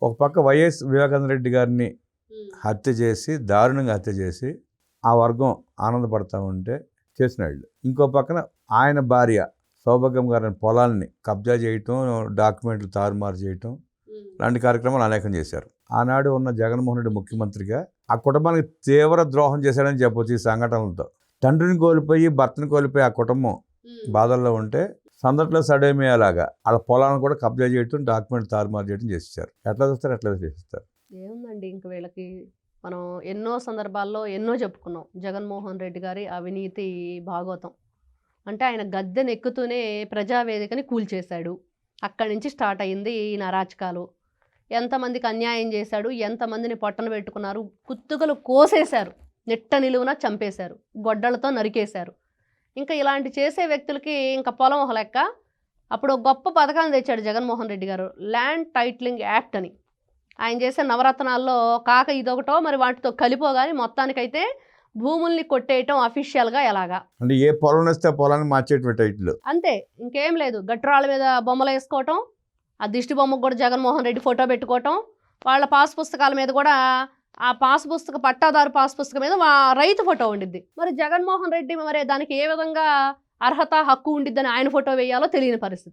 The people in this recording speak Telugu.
ఒక పక్క వైఎస్ వివేకానంద రెడ్డి గారిని హత్య చేసి, దారుణంగా హత్య చేసి ఆ వర్గం ఆనందపడతా ఉంటే చేసినాళ్ళు. ఇంకో పక్కన ఆయన భార్య సౌభాగ్యం గారి పొలాల్ని కబ్జా చేయటం, డాక్యుమెంట్లు తారుమారు చేయటం లాంటి కార్యక్రమాలు అనేకం చేశారు. ఆనాడు ఉన్న జగన్మోహన్ రెడ్డి ముఖ్యమంత్రిగా ఆ కుటుంబానికి తీవ్ర ద్రోహం చేశాడని చెప్పొచ్చు ఈ సంఘటనలతో. తండ్రిని కోల్పోయి, భర్తను కోల్పోయి ఆ కుటుంబం బాధల్లో ఉంటే సందట్లో సడేమియాలాగా వాళ్ళ పొలాలను కూడా కబ్జా చేయటం, డాక్యుమెంట్ తారుమారు చేయడం చేసేసారు. ఎట్లా చూస్తారు, ఎట్లా చేసేస్తారు. ఏముందండి ఇంక వీళ్ళకి మనం ఎన్నో సందర్భాల్లో ఎన్నో చెప్పుకున్నాం. జగన్మోహన్ రెడ్డి గారి అవినీతి భాగోతం. అంటే ఆయన గద్దెనెక్కుతూనే ప్రజావేదికని కూల్చేశాడు. అక్కడి నుంచి స్టార్ట్ అయింది ఈయన అరాచకాలు. ఎంతమందికి అన్యాయం చేశాడు, ఎంతమందిని పొట్టన పెట్టుకున్నారు, కుత్తుకలు కోసేశారు, నిట్ట నిలువున చంపేశారు, గొడ్డలతో నరికేశారు. ఇంకా ఇలాంటి చేసే వ్యక్తులకి ఇంకా పొలం ఒక లెక్క. అప్పుడు ఒక గొప్ప పథకాన్ని తెచ్చాడు జగన్మోహన్ రెడ్డి గారు, ల్యాండ్ టైటిలింగ్ యాక్ట్ అని. ఆయన చేసే నవరత్నాల్లో కాక ఇదొకటో మరి వాటితో కలిపోగాని మొత్తానికైతే భూముల్ని కొట్టేయటం అఫీషియల్గా ఎలాగా అంటే ఏ పొలం వస్తే పొలాన్ని మార్చేటువంటి టైటిల్ అంతే, ఇంకేం లేదు. గట్రాళ్ళ మీద బొమ్మలు వేసుకోవటం, ఆ దిష్టి బొమ్మకు కూడా జగన్మోహన్ రెడ్డి ఫోటో పెట్టుకోవటం, వాళ్ళ పాస్ పుస్తకాల మీద కూడా ఆ పాస్ పుస్తక పట్టాదారు పాస్ పుస్తకం మీద రైతు ఫోటో ఉండిద్ది. మరి జగన్మోహన్ రెడ్డి మరి దానికి ఏ విధంగా అర్హత హక్కు ఉండిద్దని ఆయన ఫోటో వేయాలో తెలియని పరిస్థితి.